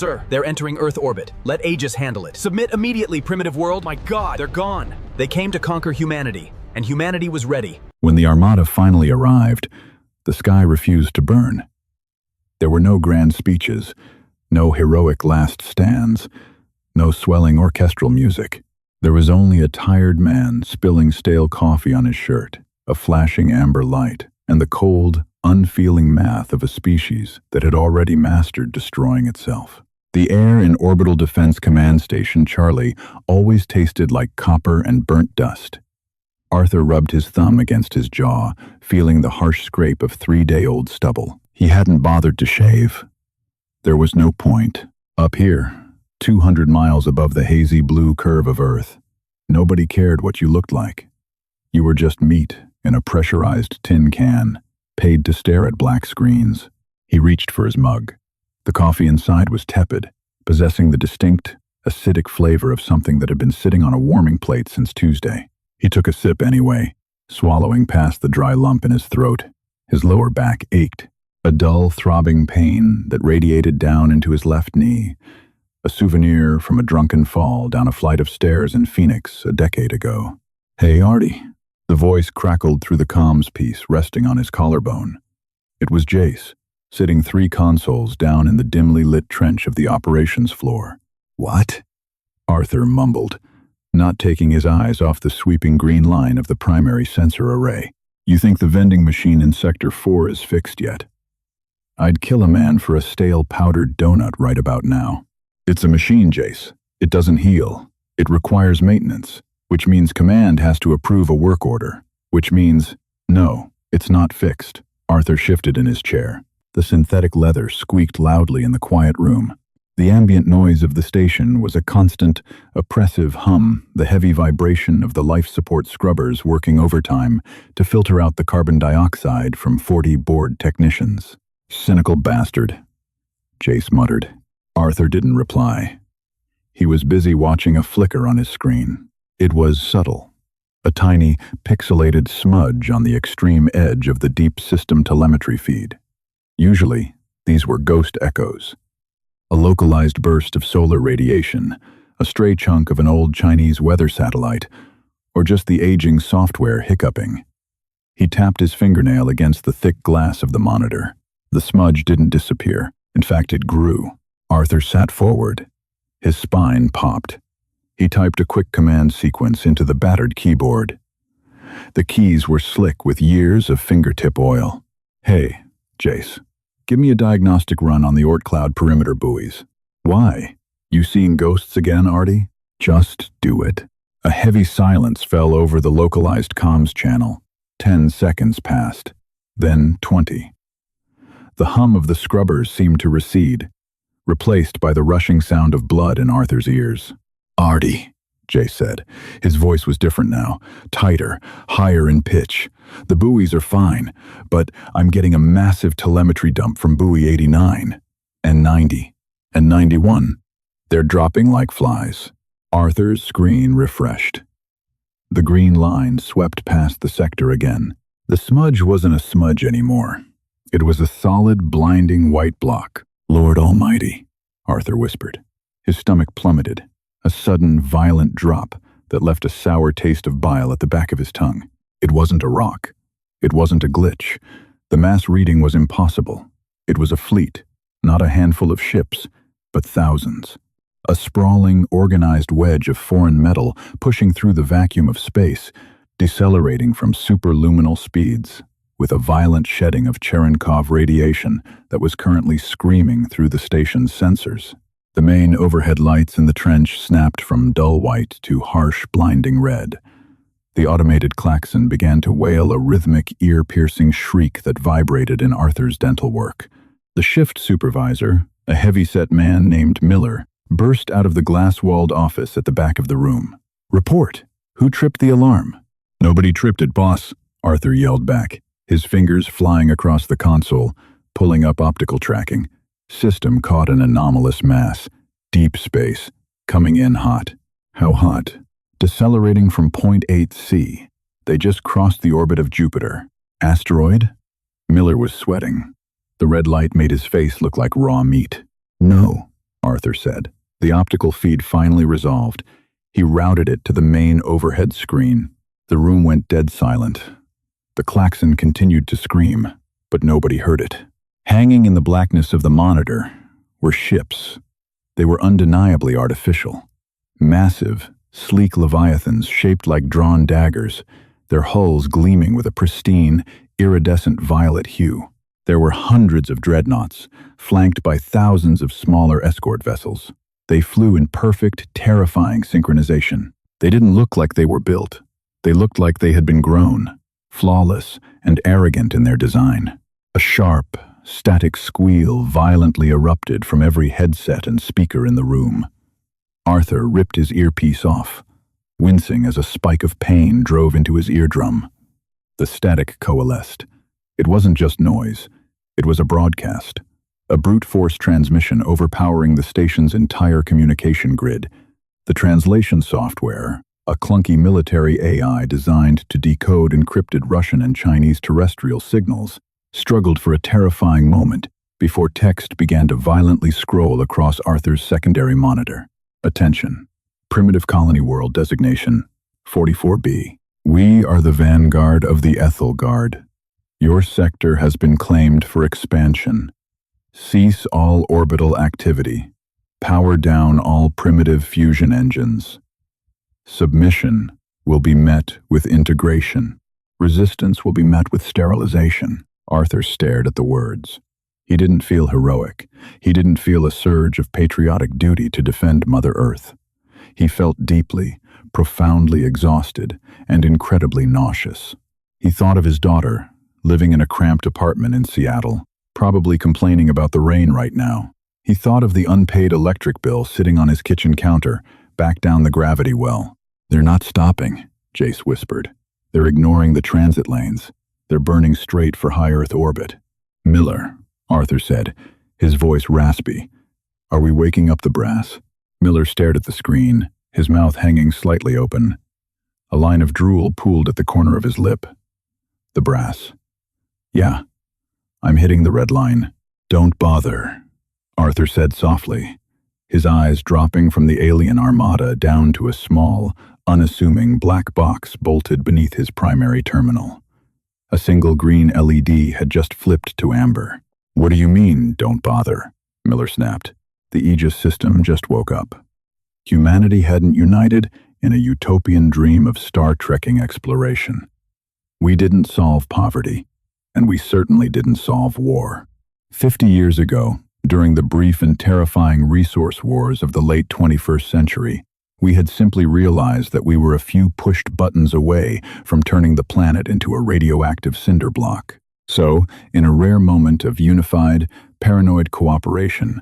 Sir, they're entering Earth orbit. Let Aegis handle it. Submit immediately, primitive world. My God, they're gone. They came to conquer humanity, and humanity was ready. When the Armada finally arrived, the sky refused to burn. There were no grand speeches, no heroic last stands, no swelling orchestral music. There was only a tired man spilling stale coffee on his shirt, a flashing amber light, and the cold, unfeeling math of a species that had already mastered destroying itself. The air in Orbital Defense Command Station Charlie always tasted like copper and burnt dust. Arthur rubbed his thumb against his jaw, feeling the harsh scrape of 3-day-old stubble. He hadn't bothered to shave. There was no point. Up here, 200 miles above the hazy blue curve of Earth, nobody cared what you looked like. You were just meat in a pressurized tin can, paid to stare at black screens. He reached for his mug. The coffee inside was tepid, possessing the distinct, acidic flavor of something that had been sitting on a warming plate since Tuesday. He took a sip anyway, swallowing past the dry lump in his throat. His lower back ached, a dull, throbbing pain that radiated down into his left knee, a souvenir from a drunken fall down a flight of stairs in Phoenix a decade ago. "Hey, Artie." The voice crackled through the comms piece resting on his collarbone. It was Jace, sitting 3 consoles down in the dimly lit trench of the operations floor. "What?" Arthur mumbled, not taking his eyes off the sweeping green line of the primary sensor array. "You think the vending machine in Sector 4 is fixed yet? I'd kill a man for a stale powdered donut right about now." "It's a machine, Jace. It doesn't heal. It requires maintenance, which means Command has to approve a work order, which means, no, it's not fixed." Arthur shifted in his chair. The synthetic leather squeaked loudly in the quiet room. The ambient noise of the station was a constant, oppressive hum, the heavy vibration of the life support scrubbers working overtime to filter out the carbon dioxide from 40 bored technicians. "Cynical bastard," Jace muttered. Arthur didn't reply. He was busy watching a flicker on his screen. It was subtle, a tiny, pixelated smudge on the extreme edge of the deep system telemetry feed. Usually, these were ghost echoes. A localized burst of solar radiation, a stray chunk of an old Chinese weather satellite, or just the aging software hiccuping. He tapped his fingernail against the thick glass of the monitor. The smudge didn't disappear. In fact, it grew. Arthur sat forward. His spine popped. He typed a quick command sequence into the battered keyboard. The keys were slick with years of fingertip oil. "Hey, Jace, give me a diagnostic run on the Oort Cloud perimeter buoys." "Why? You seeing ghosts again, Artie?" "Just do it." A heavy silence fell over the localized comms channel. 10 seconds passed, then 20. The hum of the scrubbers seemed to recede, replaced by the rushing sound of blood in Arthur's ears. "Artie," Jay said. His voice was different now, tighter, higher in pitch. "The buoys are fine, but I'm getting a massive telemetry dump from buoy 89, and 90, and 91. They're dropping like flies." Arthur's screen refreshed. The green line swept past the sector again. The smudge wasn't a smudge anymore. It was a solid, blinding white block. "Lord Almighty," Arthur whispered. His stomach plummeted, a sudden, violent drop that left a sour taste of bile at the back of his tongue. It wasn't a rock. It wasn't a glitch. The mass reading was impossible. It was a fleet, not a handful of ships, but thousands. A sprawling, organized wedge of foreign metal pushing through the vacuum of space, decelerating from superluminal speeds, with a violent shedding of Cherenkov radiation that was currently screaming through the station's sensors. The main overhead lights in the trench snapped from dull white to harsh, blinding red. The automated klaxon began to wail a rhythmic, ear-piercing shriek that vibrated in Arthur's dental work. The shift supervisor, a heavy-set man named Miller, burst out of the glass-walled office at the back of the room. "Report! Who tripped the alarm?" "Nobody tripped it, boss," Arthur yelled back, his fingers flying across the console, pulling up optical tracking. System caught an anomalous mass. Deep space. Coming in hot. How hot? Decelerating from point 8C. They just crossed the orbit of Jupiter. Asteroid? Miller was sweating. The red light made his face look like raw meat. "No," Arthur said. The optical feed finally resolved. He routed it to the main overhead screen. The room went dead silent. The klaxon continued to scream, but nobody heard it. Hanging in the blackness of the monitor were ships. They were undeniably artificial. Massive, sleek leviathans shaped like drawn daggers, their hulls gleaming with a pristine, iridescent violet hue. There were hundreds of dreadnoughts, flanked by thousands of smaller escort vessels. They flew in perfect, terrifying synchronization. They didn't look like they were built. They looked like they had been grown, flawless and arrogant in their design. A sharp, static squeal violently erupted from every headset and speaker in the room. Arthur ripped his earpiece off, wincing as a spike of pain drove into his eardrum. The static coalesced. It wasn't just noise. It was a broadcast, a brute force transmission overpowering the station's entire communication grid. The translation software, a clunky military AI designed to decode encrypted Russian and Chinese terrestrial signals, struggled for a terrifying moment before text began to violently scroll across Arthur's secondary monitor. Attention. Primitive Colony World Designation 44B. We are the vanguard of the Ethel Guard. Your sector has been claimed for expansion. Cease all orbital activity. Power down all primitive fusion engines. Submission will be met with integration. Resistance will be met with sterilization. Arthur stared at the words. He didn't feel heroic. He didn't feel a surge of patriotic duty to defend Mother Earth. He felt deeply, profoundly exhausted, and incredibly nauseous. He thought of his daughter, living in a cramped apartment in Seattle, probably complaining about the rain right now. He thought of the unpaid electric bill sitting on his kitchen counter, back down the gravity well. They're not stopping, Jace whispered. They're ignoring the transit lanes. They're burning straight for high Earth orbit. Miller, Arthur said, his voice raspy. Are we waking up the brass? Miller stared at the screen, his mouth hanging slightly open. A line of drool pooled at the corner of his lip. The brass. Yeah, I'm hitting the red line. Don't bother, Arthur said softly, his eyes dropping from the alien armada down to a small, unassuming black box bolted beneath his primary terminal. A single green LED had just flipped to amber. What do you mean, don't bother? Miller snapped. The Aegis system just woke up. Humanity hadn't united in a utopian dream of star-trekking exploration. We didn't solve poverty, and we certainly didn't solve war. 50 years ago, during the brief and terrifying resource wars of the late 21st century, we had simply realized that we were a few pushed buttons away from turning the planet into a radioactive cinder block. So, in a rare moment of unified, paranoid cooperation,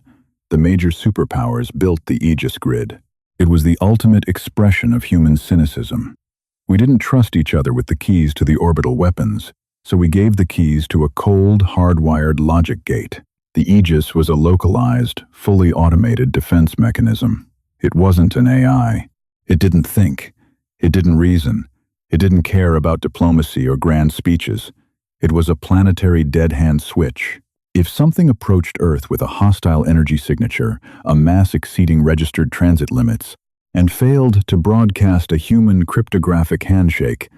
the major superpowers built the Aegis grid. It was the ultimate expression of human cynicism. We didn't trust each other with the keys to the orbital weapons, so we gave the keys to a cold, hardwired logic gate. The Aegis was a localized, fully automated defense mechanism. It wasn't an AI. It didn't think. It didn't reason. It didn't care about diplomacy or grand speeches. It was a planetary dead-hand switch. If something approached Earth with a hostile energy signature, a mass exceeding registered transit limits, and failed to broadcast a human cryptographic handshake,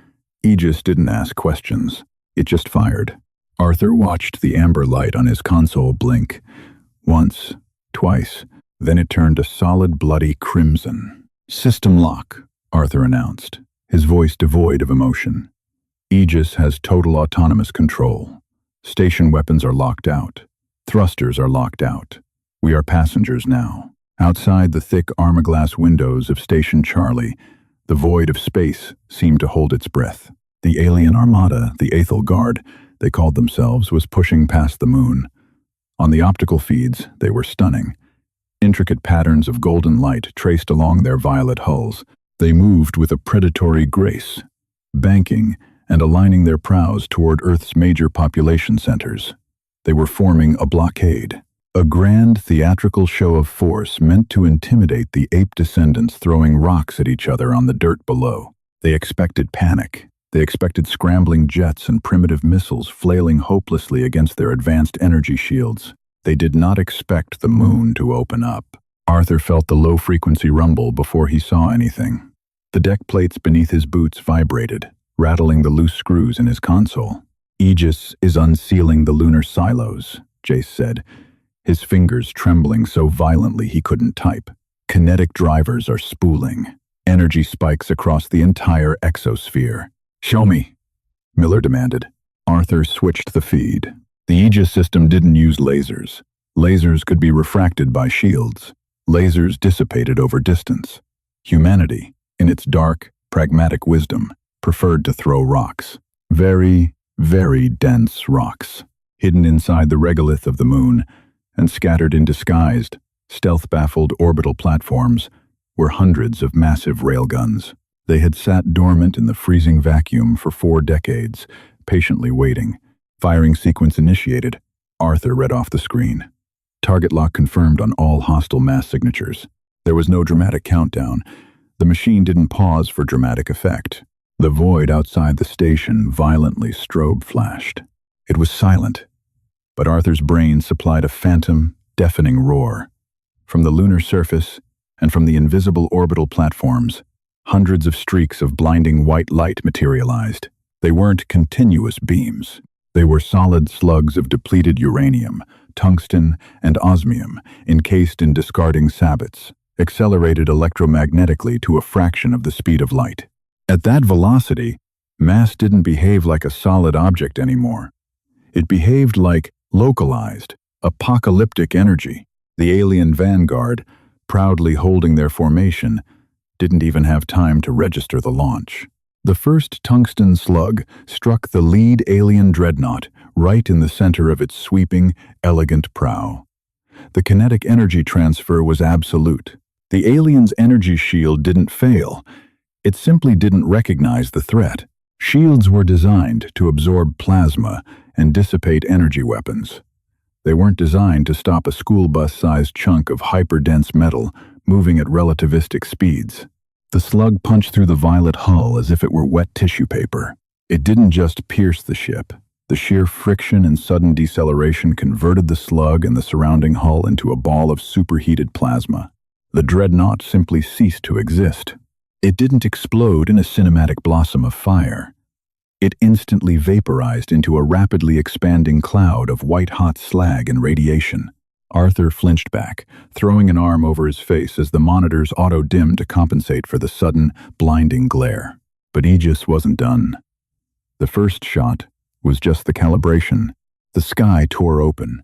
Aegis didn't ask questions. It just fired. Arthur watched the amber light on his console blink. Once, twice, then it turned a solid bloody crimson. System lock, Arthur announced, his voice devoid of emotion. Aegis has total autonomous control. Station weapons are locked out. Thrusters are locked out. We are passengers now. Outside the thick armor-glass windows of Station Charlie, the void of space seemed to hold its breath. The alien armada, the Ethel Guard, they called themselves, was pushing past the moon. On the optical feeds, they were stunning. Intricate patterns of golden light traced along their violet hulls. They moved with a predatory grace, banking and aligning their prows toward Earth's major population centers. They were forming a blockade, a grand theatrical show of force meant to intimidate the ape descendants throwing rocks at each other on the dirt below. They expected panic. They expected scrambling jets and primitive missiles flailing hopelessly against their advanced energy shields. They did not expect the moon to open up. Arthur felt the low-frequency rumble before he saw anything. The deck plates beneath his boots vibrated, rattling the loose screws in his console. "Aegis is unsealing the lunar silos," Jace said, his fingers trembling so violently he couldn't type. "Kinetic drivers are spooling. Energy spikes across the entire exosphere." "Show me," Miller demanded. Arthur switched the feed. The Aegis system didn't use lasers. Lasers could be refracted by shields. Lasers dissipated over distance. Humanity, in its dark, pragmatic wisdom, preferred to throw rocks. Very, very dense rocks, hidden inside the regolith of the moon, and scattered in disguised, stealth-baffled orbital platforms were hundreds of massive railguns. They had sat dormant in the freezing vacuum for 4 decades, patiently waiting. Firing sequence initiated. Arthur read off the screen. Target lock confirmed on all hostile mass signatures. There was no dramatic countdown. The machine didn't pause for dramatic effect. The void outside the station violently strobe flashed. It was silent, but Arthur's brain supplied a phantom, deafening roar. From the lunar surface and from the invisible orbital platforms, hundreds of streaks of blinding white light materialized. They weren't continuous beams. They were solid slugs of depleted uranium, tungsten, and osmium, encased in discarding sabots, accelerated electromagnetically to a fraction of the speed of light. At that velocity, mass didn't behave like a solid object anymore. It behaved like localized, apocalyptic energy. The alien vanguard, proudly holding their formation, didn't even have time to register the launch. The first tungsten slug struck the lead alien dreadnought right in the center of its sweeping, elegant prow. The kinetic energy transfer was absolute. The alien's energy shield didn't fail. It simply didn't recognize the threat. Shields were designed to absorb plasma and dissipate energy weapons. They weren't designed to stop a school bus-sized chunk of hyperdense metal moving at relativistic speeds. The slug punched through the violet hull as if it were wet tissue paper. It didn't just pierce the ship. The sheer friction and sudden deceleration converted the slug and the surrounding hull into a ball of superheated plasma. The dreadnought simply ceased to exist. It didn't explode in a cinematic blossom of fire. It instantly vaporized into a rapidly expanding cloud of white-hot slag and radiation. Arthur flinched back, throwing an arm over his face as the monitors auto-dimmed to compensate for the sudden, blinding glare. But Aegis wasn't done. The first shot was just the calibration. The sky tore open.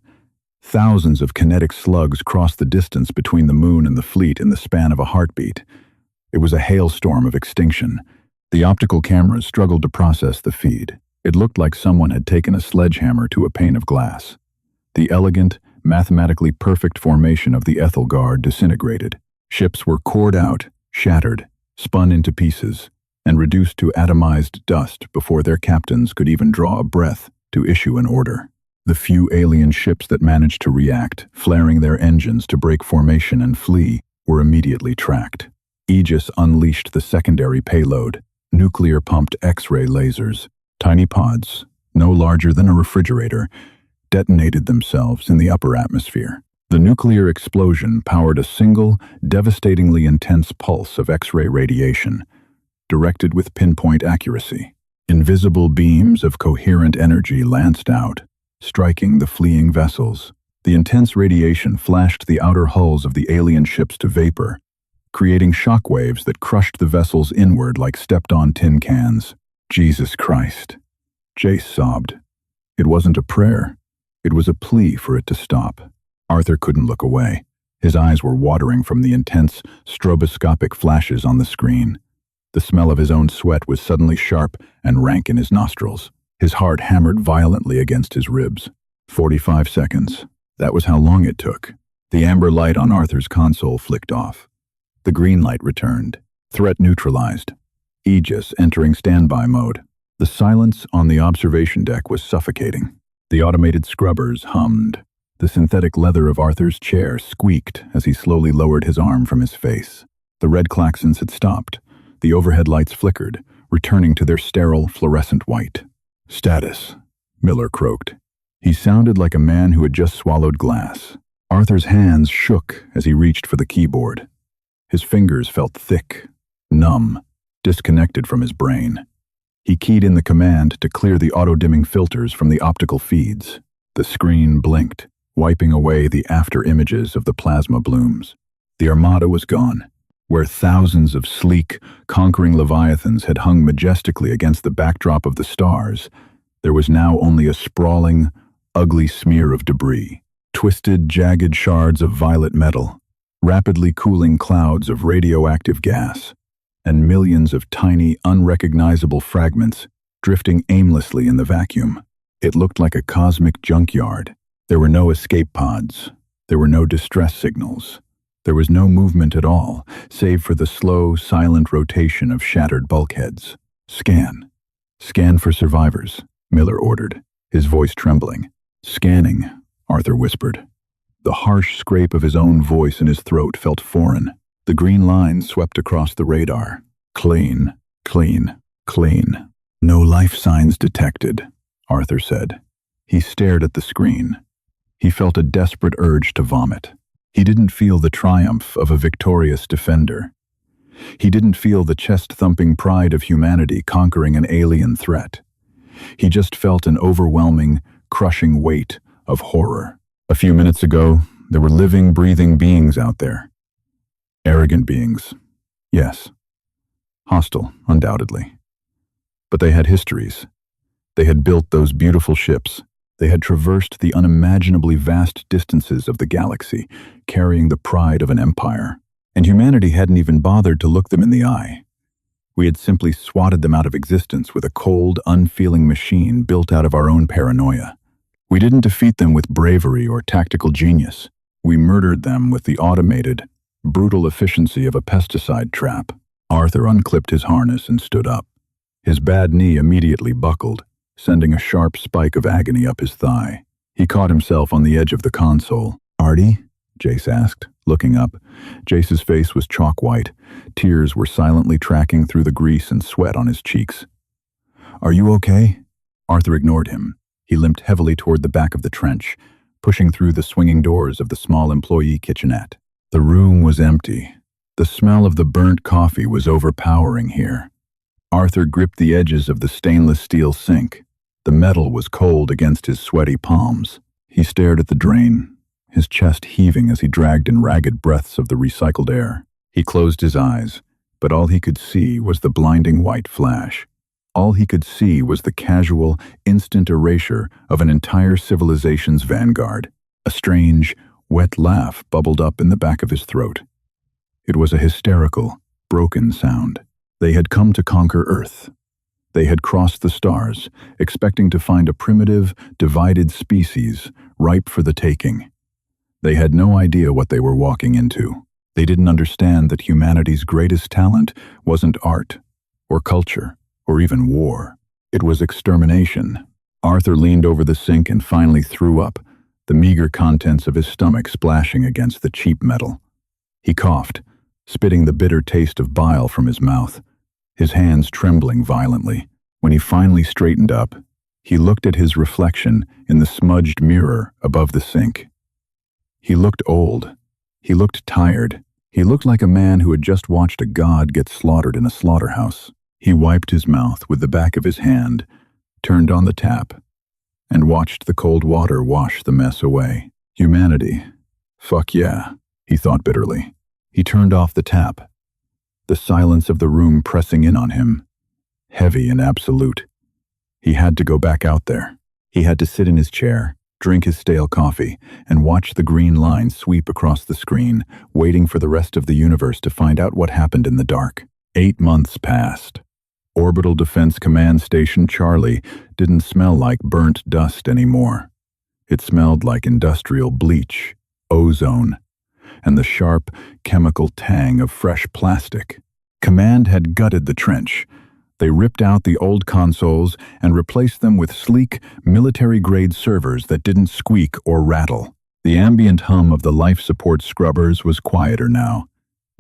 Thousands of kinetic slugs crossed the distance between the moon and the fleet in the span of a heartbeat. It was a hailstorm of extinction. The optical cameras struggled to process the feed. It looked like someone had taken a sledgehammer to a pane of glass. The elegant, mathematically perfect formation of the Ethel Guard disintegrated. Ships were cored out, shattered, spun into pieces, and reduced to atomized dust before their captains could even draw a breath to issue an order. The few alien ships that managed to react, flaring their engines to break formation and flee, were immediately tracked. Aegis unleashed the secondary payload, nuclear-pumped X-ray lasers. Tiny pods, no larger than a refrigerator, detonated themselves in the upper atmosphere. The nuclear explosion powered a single, devastatingly intense pulse of X-ray radiation, directed with pinpoint accuracy. Invisible beams of coherent energy lanced out, striking the fleeing vessels. The intense radiation flashed the outer hulls of the alien ships to vapor, creating shockwaves that crushed the vessels inward like stepped-on tin cans. "Jesus Christ," Jace sobbed. It wasn't a prayer. It was a plea for it to stop. Arthur couldn't look away. His eyes were watering from the intense, stroboscopic flashes on the screen. The smell of his own sweat was suddenly sharp and rank in his nostrils. His heart hammered violently against his ribs. 45 seconds. That was how long it took. The amber light on Arthur's console flicked off. The green light returned. Threat neutralized. Aegis entering standby mode. The silence on the observation deck was suffocating. The automated scrubbers hummed. The synthetic leather of Arthur's chair squeaked as he slowly lowered his arm from his face. The red klaxons had stopped. The overhead lights flickered, returning to their sterile, fluorescent white. "Status," Miller croaked. He sounded like a man who had just swallowed glass. Arthur's hands shook as he reached for the keyboard. His fingers felt thick, numb, disconnected from his brain. He keyed in the command to clear the auto-dimming filters from the optical feeds. The screen blinked, wiping away the after-images of the plasma blooms. The Armada was gone. Where thousands of sleek, conquering leviathans had hung majestically against the backdrop of the stars, there was now only a sprawling, ugly smear of debris. Twisted, jagged shards of violet metal, rapidly cooling clouds of radioactive gas, and millions of tiny, unrecognizable fragments drifting aimlessly in the vacuum. It looked like a cosmic junkyard. There were no escape pods. There were no distress signals. There was no movement at all, save for the slow, silent rotation of shattered bulkheads. Scan. Scan for survivors, Miller ordered, his voice trembling. Scanning, Arthur whispered. The harsh scrape of his own voice in his throat felt foreign. The green lines swept across the radar. Clean, clean, clean. No life signs detected, Arthur said. He stared at the screen. He felt a desperate urge to vomit. He didn't feel the triumph of a victorious defender. He didn't feel the chest-thumping pride of humanity conquering an alien threat. He just felt an overwhelming, crushing weight of horror. A few minutes ago, there were living, breathing beings out there. Arrogant beings, yes. Hostile, undoubtedly. But they had histories. They had built those beautiful ships. They had traversed the unimaginably vast distances of the galaxy, carrying the pride of an empire. And humanity hadn't even bothered to look them in the eye. We had simply swatted them out of existence with a cold, unfeeling machine built out of our own paranoia. We didn't defeat them with bravery or tactical genius. We murdered them with the automated, brutal efficiency of a pesticide trap. Arthur unclipped his harness and stood up. His bad knee immediately buckled, sending a sharp spike of agony up his thigh. He caught himself on the edge of the console. "Artie?" Jace asked, looking up. Jace's face was chalk white. Tears were silently tracking through the grease and sweat on his cheeks. "Are you okay?" Arthur ignored him. He limped heavily toward the back of the trench, pushing through the swinging doors of the small employee kitchenette. The room was empty. The smell of the burnt coffee was overpowering here. Arthur gripped the edges of the stainless steel sink. The metal was cold against his sweaty palms. He stared at the drain, his chest heaving as he dragged in ragged breaths of the recycled air. He closed his eyes, but all he could see was the blinding white flash. All he could see was the casual, instant erasure of an entire civilization's vanguard. A strange, wet laugh bubbled up in the back of his throat. It was a hysterical, broken sound. They had come to conquer Earth. They had crossed the stars, expecting to find a primitive, divided species ripe for the taking. They had no idea what they were walking into. They didn't understand that humanity's greatest talent wasn't art, or culture, or even war. It was extermination. Arthur leaned over the sink and finally threw up, the meager contents of his stomach splashing against the cheap metal. He coughed, spitting the bitter taste of bile from his mouth, his hands trembling violently. When he finally straightened up, he looked at his reflection in the smudged mirror above the sink. He looked old. He looked tired. He looked like a man who had just watched a god get slaughtered in a slaughterhouse. He wiped his mouth with the back of his hand, turned on the tap, and watched the cold water wash the mess away. Humanity. Fuck yeah, he thought bitterly. He turned off the tap, the silence of the room pressing in on him, heavy and absolute. He had to go back out there. He had to sit in his chair, drink his stale coffee, and watch the green line sweep across the screen, waiting for the rest of the universe to find out what happened in the dark. 8 months passed. Orbital Defense Command Station Charlie didn't smell like burnt dust anymore. It smelled like industrial bleach, ozone, and the sharp, chemical tang of fresh plastic. Command had gutted the trench. They ripped out the old consoles and replaced them with sleek, military-grade servers that didn't squeak or rattle. The ambient hum of the life support scrubbers was quieter now,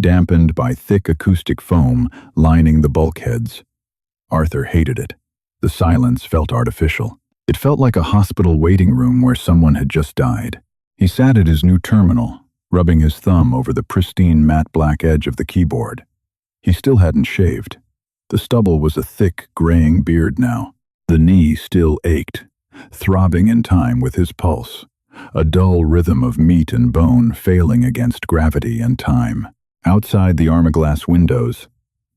dampened by thick acoustic foam lining the bulkheads. Arthur hated it. The silence felt artificial. It felt like a hospital waiting room where someone had just died. He sat at his new terminal, rubbing his thumb over the pristine matte black edge of the keyboard. He still hadn't shaved. The stubble was a thick, graying beard now. The knee still ached, throbbing in time with his pulse, a dull rhythm of meat and bone failing against gravity and time. Outside the armor-glass windows,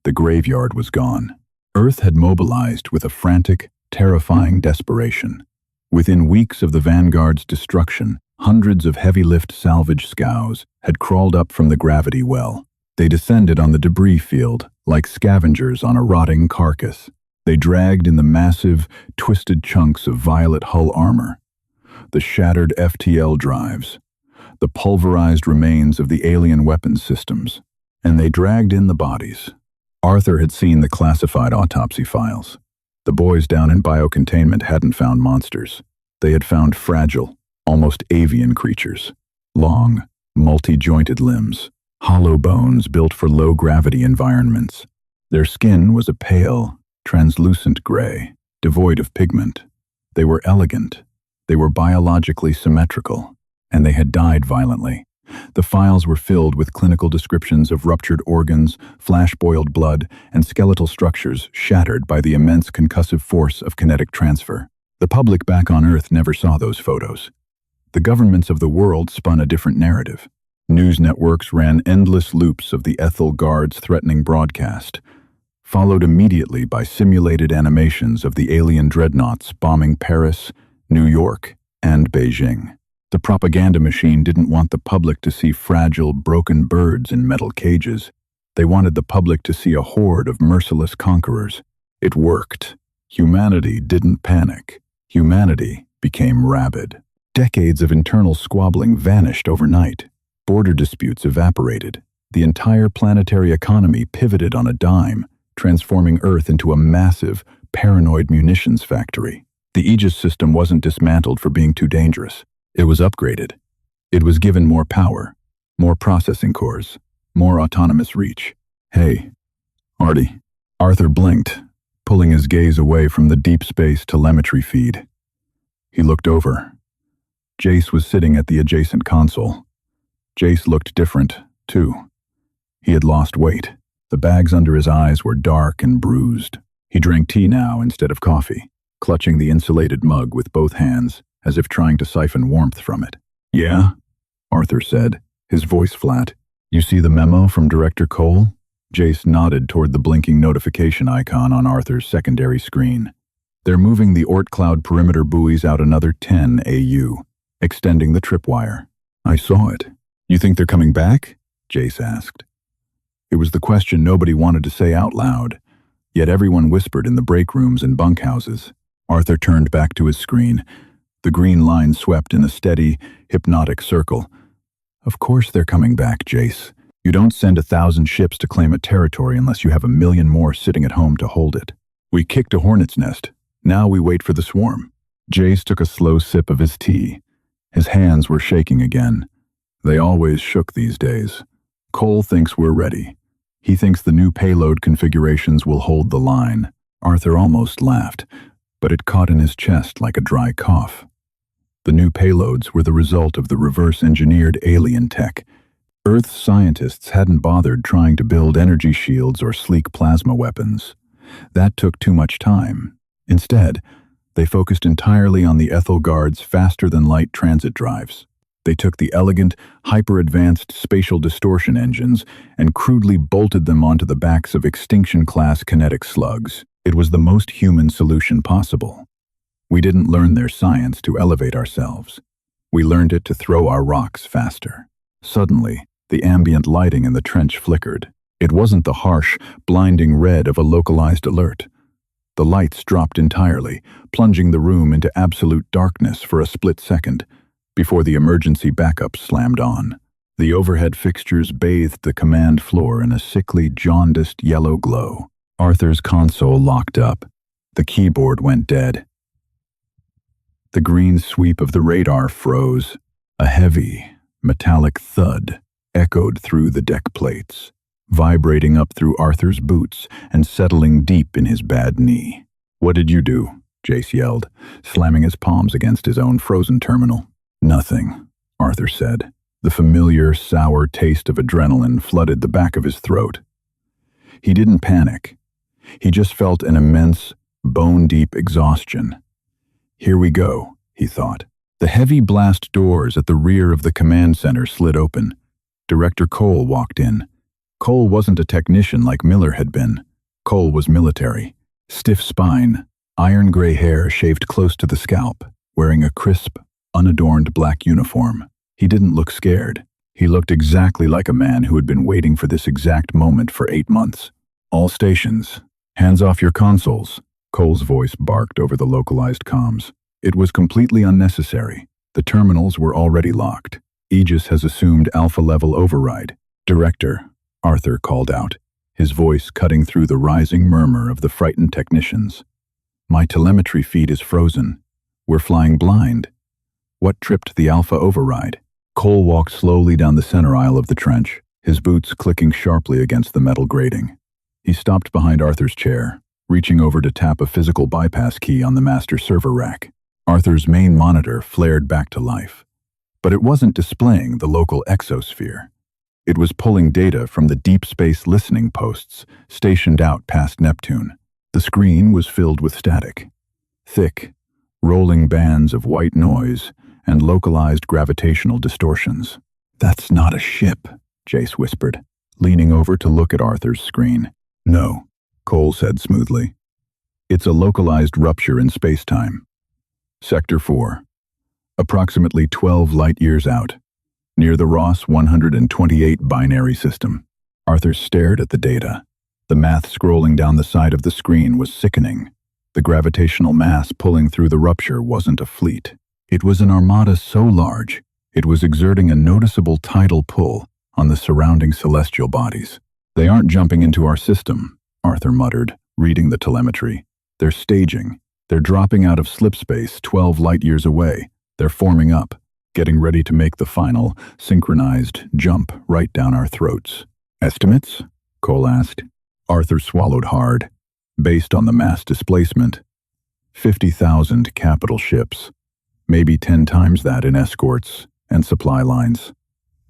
the graveyard was gone. Earth had mobilized with a frantic, terrifying desperation. Within weeks of the Vanguard's destruction, hundreds of heavy-lift salvage scows had crawled up from the gravity well. They descended on the debris field like scavengers on a rotting carcass. They dragged in the massive, twisted chunks of violet hull armor, the shattered FTL drives, the pulverized remains of the alien weapons systems, and they dragged in the bodies. Arthur had seen the classified autopsy files. The boys down in biocontainment hadn't found monsters. They had found fragile, almost avian creatures. Long, multi-jointed limbs, hollow bones built for low-gravity environments. Their skin was a pale, translucent gray, devoid of pigment. They were elegant. They were biologically symmetrical, and they had died violently. The files were filled with clinical descriptions of ruptured organs, flash-boiled blood, and skeletal structures shattered by the immense concussive force of kinetic transfer. The public back on Earth never saw those photos. The governments of the world spun a different narrative. News networks ran endless loops of the Ethel Guard's threatening broadcast, followed immediately by simulated animations of the alien dreadnoughts bombing Paris, New York, and Beijing. The propaganda machine didn't want the public to see fragile, broken birds in metal cages. They wanted the public to see a horde of merciless conquerors. It worked. Humanity didn't panic. Humanity became rabid. Decades of internal squabbling vanished overnight. Border disputes evaporated. The entire planetary economy pivoted on a dime, transforming Earth into a massive, paranoid munitions factory. The Aegis system wasn't dismantled for being too dangerous. It was upgraded. It was given more power, more processing cores, more autonomous reach. Hey, Artie. Arthur blinked, pulling his gaze away from the deep space telemetry feed. He looked over. Jace was sitting at the adjacent console. Jace looked different, too. He had lost weight. The bags under his eyes were dark and bruised. He drank tea now instead of coffee, clutching the insulated mug with both hands, as if trying to siphon warmth from it. "Yeah?" Arthur said, his voice flat. "You see the memo from Director Cole?" Jace nodded toward the blinking notification icon on Arthur's secondary screen. "They're moving the Oort Cloud perimeter buoys out another 10 AU, extending the tripwire." "I saw it. You think they're coming back?" Jace asked. It was the question nobody wanted to say out loud, yet everyone whispered in the break rooms and bunkhouses. Arthur turned back to his screen. The green line swept in a steady, hypnotic circle. "Of course they're coming back, Jace. You don't send 1,000 ships to claim a territory unless you have 1,000,000 more sitting at home to hold it. We kicked a hornet's nest. Now we wait for the swarm." Jace took a slow sip of his tea. His hands were shaking again. They always shook these days. "Cole thinks we're ready. He thinks the new payload configurations will hold the line." Arthur almost laughed, but it caught in his chest like a dry cough. The new payloads were the result of the reverse-engineered alien tech. Earth's scientists hadn't bothered trying to build energy shields or sleek plasma weapons. That took too much time. Instead, they focused entirely on the Ethel Guard's faster-than-light transit drives. They took the elegant, hyper-advanced spatial distortion engines and crudely bolted them onto the backs of extinction-class kinetic slugs. It was the most human solution possible. We didn't learn their science to elevate ourselves. We learned it to throw our rocks faster. Suddenly, the ambient lighting in the trench flickered. It wasn't the harsh, blinding red of a localized alert. The lights dropped entirely, plunging the room into absolute darkness for a split second, before the emergency backup slammed on. The overhead fixtures bathed the command floor in a sickly, jaundiced yellow glow. Arthur's console locked up. The keyboard went dead. The green sweep of the radar froze. A heavy, metallic thud echoed through the deck plates, vibrating up through Arthur's boots and settling deep in his bad knee. "What did you do?" Jace yelled, slamming his palms against his own frozen terminal. "Nothing," Arthur said. The familiar, sour taste of adrenaline flooded the back of his throat. He didn't panic. He just felt an immense, bone-deep exhaustion. Here we go, he thought. The heavy blast doors at the rear of the command center slid open. Director Cole walked in. Cole wasn't a technician like Miller had been. Cole was military. Stiff spine, iron gray hair shaved close to the scalp, wearing a crisp, unadorned black uniform. He didn't look scared. He looked exactly like a man who had been waiting for this exact moment for 8 months. All stations, hands off your consoles, Cole's voice barked over the localized comms. It was completely unnecessary. The terminals were already locked. Aegis has assumed alpha-level override. Director, Arthur called out, his voice cutting through the rising murmur of the frightened technicians. My telemetry feed is frozen. We're flying blind. What tripped the alpha override? Cole walked slowly down the center aisle of the trench, his boots clicking sharply against the metal grating. He stopped behind Arthur's chair, reaching over to tap a physical bypass key on the master server rack. Arthur's main monitor flared back to life. But it wasn't displaying the local exosphere. It was pulling data from the deep space listening posts stationed out past Neptune. The screen was filled with static. Thick, rolling bands of white noise and localized gravitational distortions. That's not a ship, Jace whispered, leaning over to look at Arthur's screen. No, Cole said smoothly. It's a localized rupture in space-time. Sector 4. Approximately 12 light-years out, near the Ross 128 binary system. Arthur stared at the data. The math scrolling down the side of the screen was sickening. The gravitational mass pulling through the rupture wasn't a fleet. It was an armada so large, it was exerting a noticeable tidal pull on the surrounding celestial bodies. They aren't jumping into our system, Arthur muttered, reading the telemetry. They're staging. They're dropping out of slipspace 12 light-years away. They're forming up, getting ready to make the final, synchronized jump right down our throats. Estimates? Cole asked. Arthur swallowed hard. Based on the mass displacement, 50,000 capital ships. Maybe 10 times that in escorts and supply lines.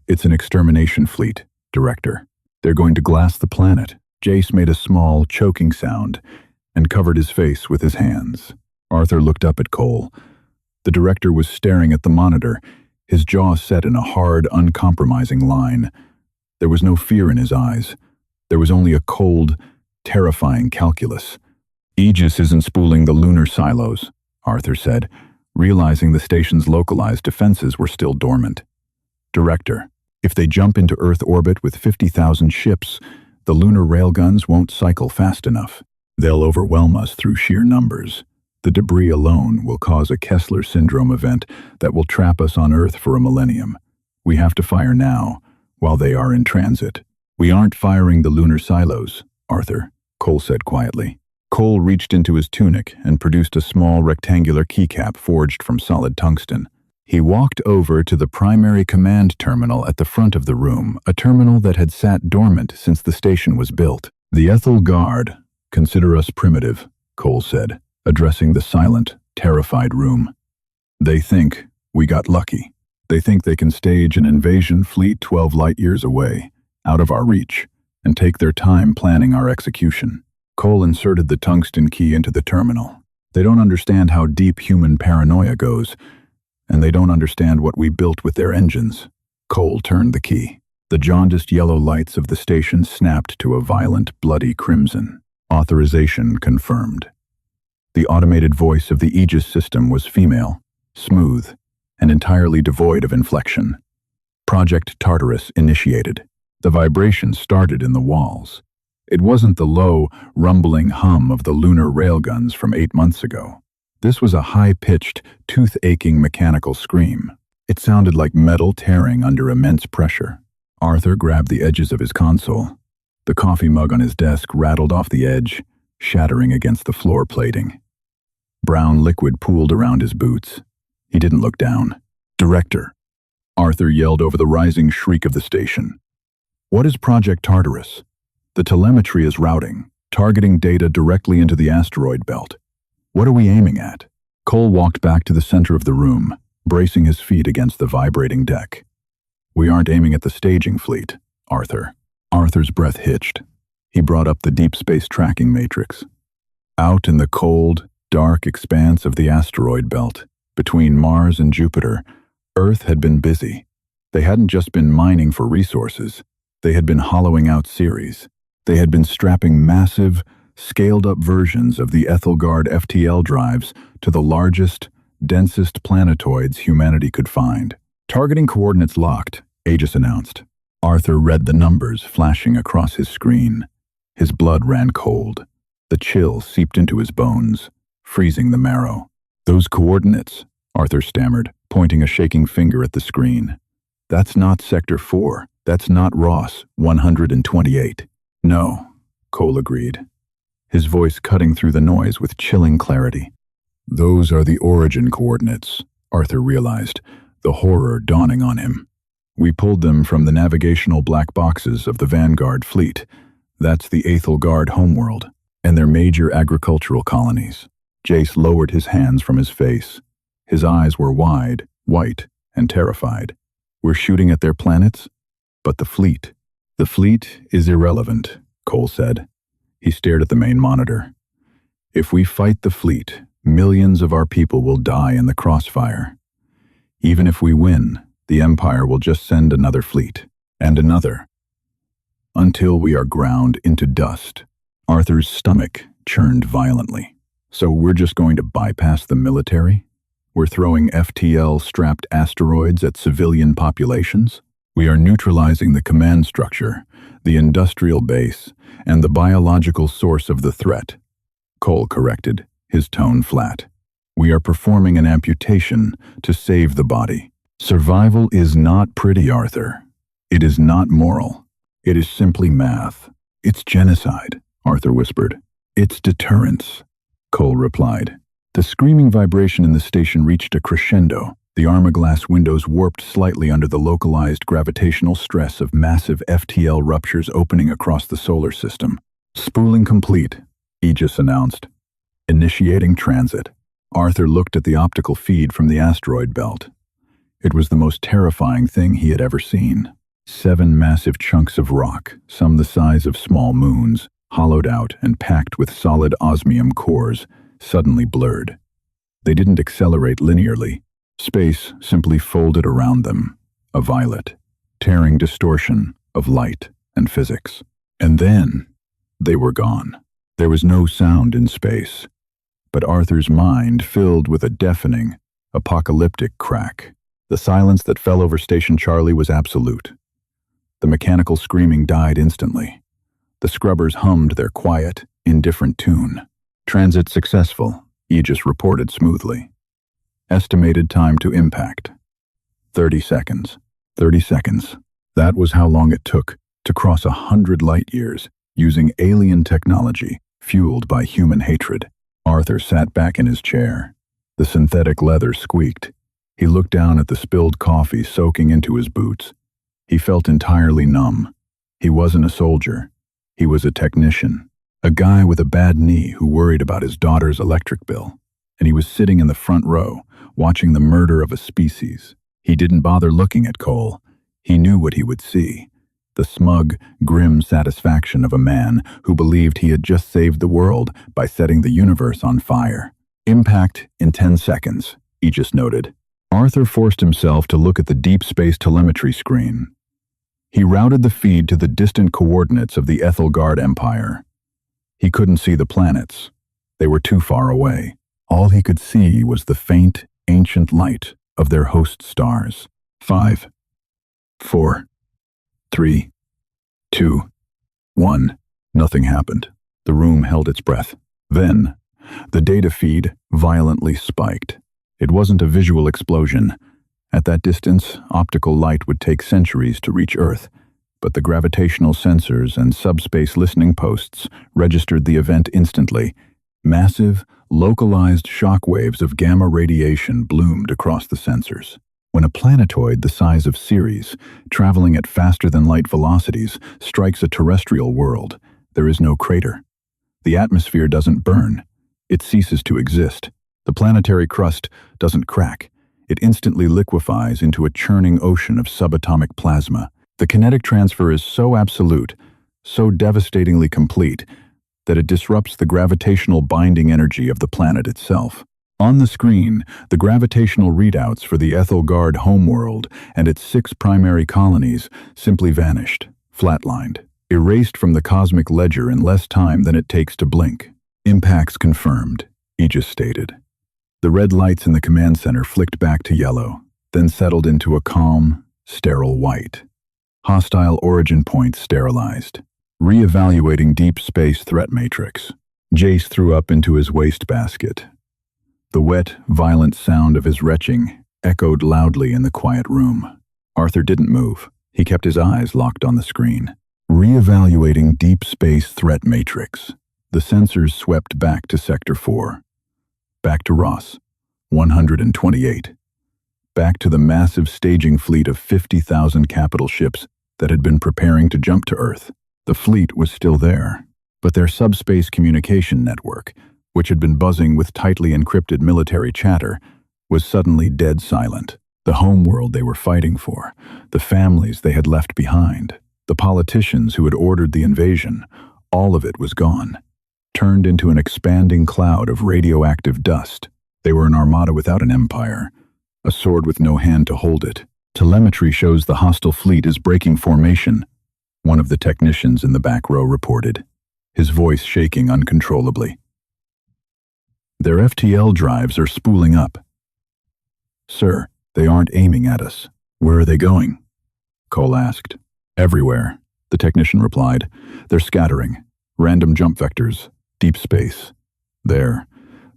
It's an extermination fleet, Director. They're going to glass the planet. Jace made a small, choking sound and covered his face with his hands. Arthur looked up at Cole. The Director was staring at the monitor, his jaw set in a hard, uncompromising line. There was no fear in his eyes. There was only a cold, terrifying calculus. Aegis isn't spooling the lunar silos, Arthur said, realizing the station's localized defenses were still dormant. Director, if they jump into Earth orbit with 50,000 ships, the lunar railguns won't cycle fast enough. They'll overwhelm us through sheer numbers. The debris alone will cause a Kessler syndrome event that will trap us on Earth for a millennium. We have to fire now, while they are in transit. We aren't firing the lunar silos, Arthur, Cole said quietly. Cole reached into his tunic and produced a small rectangular keycap forged from solid tungsten. He walked over to the primary command terminal at the front of the room, a terminal that had sat dormant since the station was built. The Ethel Guard, consider us primitive, Cole said, addressing the silent, terrified room. They think we got lucky. They think they can stage an invasion fleet 12 light-years away, out of our reach, and take their time planning our execution. Cole inserted the tungsten key into the terminal. They don't understand how deep human paranoia goes, and they don't understand what we built with their engines. Cole turned the key. The jaundiced yellow lights of the station snapped to a violent, bloody crimson. Authorization confirmed. The automated voice of the Aegis system was female, smooth, and entirely devoid of inflection. Project Tartarus initiated. The vibration started in the walls. It wasn't the low, rumbling hum of the lunar railguns from 8 months ago. This was a high-pitched, tooth-aching mechanical scream. It sounded like metal tearing under immense pressure. Arthur grabbed the edges of his console. The coffee mug on his desk rattled off the edge, shattering against the floor plating. Brown liquid pooled around his boots. He didn't look down. Director, Arthur yelled over the rising shriek of the station. What is Project Tartarus? The telemetry is routing, targeting data directly into the asteroid belt. What are we aiming at? Cole walked back to the center of the room, bracing his feet against the vibrating deck. "We aren't aiming at the staging fleet, Arthur." Arthur's breath hitched. He brought up the deep space tracking matrix. Out in the cold, dark expanse of the asteroid belt, between Mars and Jupiter, Earth had been busy. They hadn't just been mining for resources. They had been hollowing out Ceres. They had been strapping massive, scaled-up versions of the Ethelgard FTL drives to the largest, densest planetoids humanity could find. "Targeting coordinates locked," Aegis announced. Arthur read the numbers flashing across his screen. His blood ran cold. The chill seeped into his bones, freezing the marrow. "Those coordinates," Arthur stammered, pointing a shaking finger at the screen. "That's not Sector 4. That's not Ross 128. "No," Cole agreed, his voice cutting through the noise with chilling clarity. "Those are the origin coordinates," Arthur realized, the horror dawning on him. "We pulled them from the navigational black boxes of the Vanguard fleet. That's the Ethelgard homeworld, and their major agricultural colonies." Jace lowered his hands from his face. His eyes were wide, white, and terrified. "We're shooting at their planets? But the fleet." "The fleet is irrelevant," Cole said. He stared at the main monitor. "If we fight the fleet, millions of our people will die in the crossfire. Even if we win, the Empire will just send another fleet, and another, until we are ground into dust." Arthur's stomach churned violently. "So we're just going to bypass the military? We're throwing FTL-strapped asteroids at civilian populations? We are neutralizing the command structure, the industrial base, and the biological source of the threat," Cole corrected, his tone flat. "We are performing an amputation to save the body. Survival is not pretty, Arthur. It is not moral. It is simply math. It's genocide," Arthur whispered. "It's deterrence," Cole replied. The screaming vibration in the station reached a crescendo. The armor-glass windows warped slightly under the localized gravitational stress of massive FTL ruptures opening across the solar system. "Spooling complete," Aegis announced. "Initiating transit." Arthur looked at the optical feed from the asteroid belt. It was the most terrifying thing he had ever seen. 7 massive chunks of rock, some the size of small moons, hollowed out and packed with solid osmium cores, suddenly blurred. They didn't accelerate linearly. Space simply folded around them, a violet, tearing distortion of light and physics. And then they were gone. There was no sound in space, but Arthur's mind filled with a deafening, apocalyptic crack. The silence that fell over Station Charlie was absolute. The mechanical screaming died instantly. The scrubbers hummed their quiet, indifferent tune. "Transit successful," Aegis reported smoothly. "Estimated time to impact. 30 seconds. 30 seconds. That was how long it took to cross 100 light-years using alien technology fueled by human hatred." Arthur sat back in his chair. The synthetic leather squeaked. He looked down at the spilled coffee soaking into his boots. He felt entirely numb. He wasn't a soldier. He was a technician. A guy with a bad knee who worried about his daughter's electric bill. And he was sitting in the front row, watching the murder of a species. He didn't bother looking at Cole. He knew what he would see. The smug, grim satisfaction of a man who believed he had just saved the world by setting the universe on fire. "Impact in 10 seconds, Aegis noted. Arthur forced himself to look at the deep space telemetry screen. He routed the feed to the distant coordinates of the Ethelgard Empire. He couldn't see the planets. They were too far away. All he could see was the faint, ancient light of their host stars. 5, 4, 3, 2, 1. Nothing happened. The room held its breath. Then, the data feed violently spiked. It wasn't a visual explosion. At that distance, optical light would take centuries to reach Earth, but the gravitational sensors and subspace listening posts registered the event instantly. Massive, localized shockwaves of gamma radiation bloomed across the sensors. When a planetoid the size of Ceres, traveling at faster-than-light velocities, strikes a terrestrial world, there is no crater. The atmosphere doesn't burn. It ceases to exist. The planetary crust doesn't crack. It instantly liquefies into a churning ocean of subatomic plasma. The kinetic transfer is so absolute, so devastatingly complete, that it disrupts the gravitational binding energy of the planet itself. On the screen, the gravitational readouts for the Ethelgard homeworld and its 6 primary colonies simply vanished, flatlined, erased from the cosmic ledger in less time than it takes to blink. Impacts confirmed, Aegis stated. The red lights in the command center flicked back to yellow, then settled into a calm, sterile white. Hostile origin points sterilized. Re-evaluating deep space threat matrix. Jace threw up into his wastebasket. The wet, violent sound of his retching echoed loudly in the quiet room. Arthur didn't move. He kept his eyes locked on the screen. Re-evaluating deep space threat matrix. The sensors swept back to Sector 4. Back to Ross, 128. Back to the massive staging fleet of 50,000 capital ships that had been preparing to jump to Earth. The fleet was still there, but their subspace communication network, which had been buzzing with tightly encrypted military chatter, was suddenly dead silent. The homeworld they were fighting for, the families they had left behind, the politicians who had ordered the invasion, all of it was gone, turned into an expanding cloud of radioactive dust. They were an armada without an empire, a sword with no hand to hold it. Telemetry shows the hostile fleet is breaking formation, one of the technicians in the back row reported, his voice shaking uncontrollably. Their FTL drives are spooling up. Sir, they aren't aiming at us. Where are they going? Cole asked. Everywhere, the technician replied. They're scattering. Random jump vectors. Deep space. They're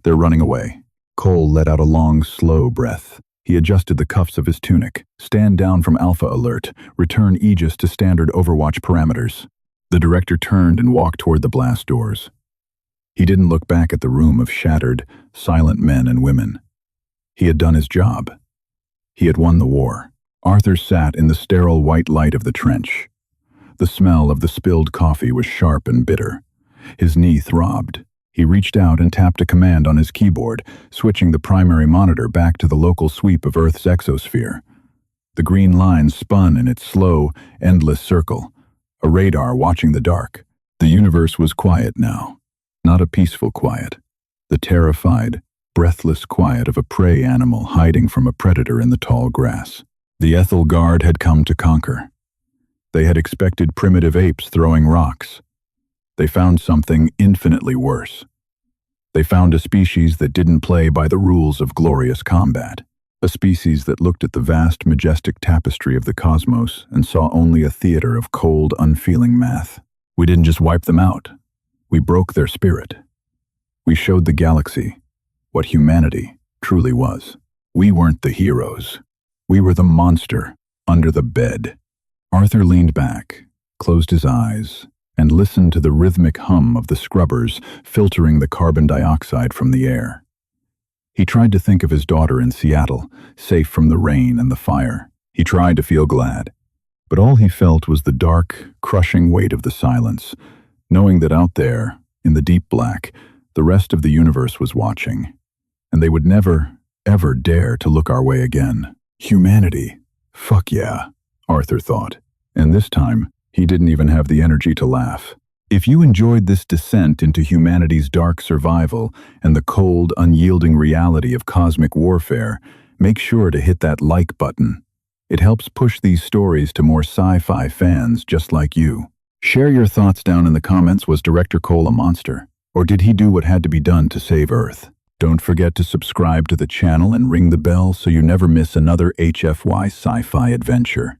running away. Cole let out a long, slow breath. He adjusted the cuffs of his tunic. Stand down from Alpha Alert. Return Aegis to standard Overwatch parameters. The director turned and walked toward the blast doors. He didn't look back at the room of shattered, silent men and women. He had done his job. He had won the war. Arthur sat in the sterile white light of the trench. The smell of the spilled coffee was sharp and bitter. His knee throbbed. He reached out and tapped a command on his keyboard, switching the primary monitor back to the local sweep of Earth's exosphere. The green line spun in its slow, endless circle, a radar watching the dark. The universe was quiet now, not a peaceful quiet. The terrified, breathless quiet of a prey animal hiding from a predator in the tall grass. The Ethelgard had come to conquer. They had expected primitive apes throwing rocks. They found something infinitely worse. They found a species that didn't play by the rules of glorious combat. A species that looked at the vast, majestic tapestry of the cosmos and saw only a theater of cold, unfeeling math. We didn't just wipe them out. We broke their spirit. We showed the galaxy what humanity truly was. We weren't the heroes. We were the monster under the bed. Arthur leaned back, closed his eyes, and listened to the rhythmic hum of the scrubbers filtering the carbon dioxide from the air. He tried to think of his daughter in Seattle, safe from the rain and the fire. He tried to feel glad, but all he felt was the dark, crushing weight of the silence, knowing that out there, in the deep black, the rest of the universe was watching, and they would never, ever dare to look our way again. Humanity. Fuck yeah, Arthur thought. And this time, he didn't even have the energy to laugh. If you enjoyed this descent into humanity's dark survival and the cold, unyielding reality of cosmic warfare, make sure to hit that like button. It helps push these stories to more sci-fi fans just like you. Share your thoughts down in the comments. Was Director Cole a monster? Or did he do what had to be done to save Earth? Don't forget to subscribe to the channel and ring the bell so you never miss another HFY Sci-Fi adventure.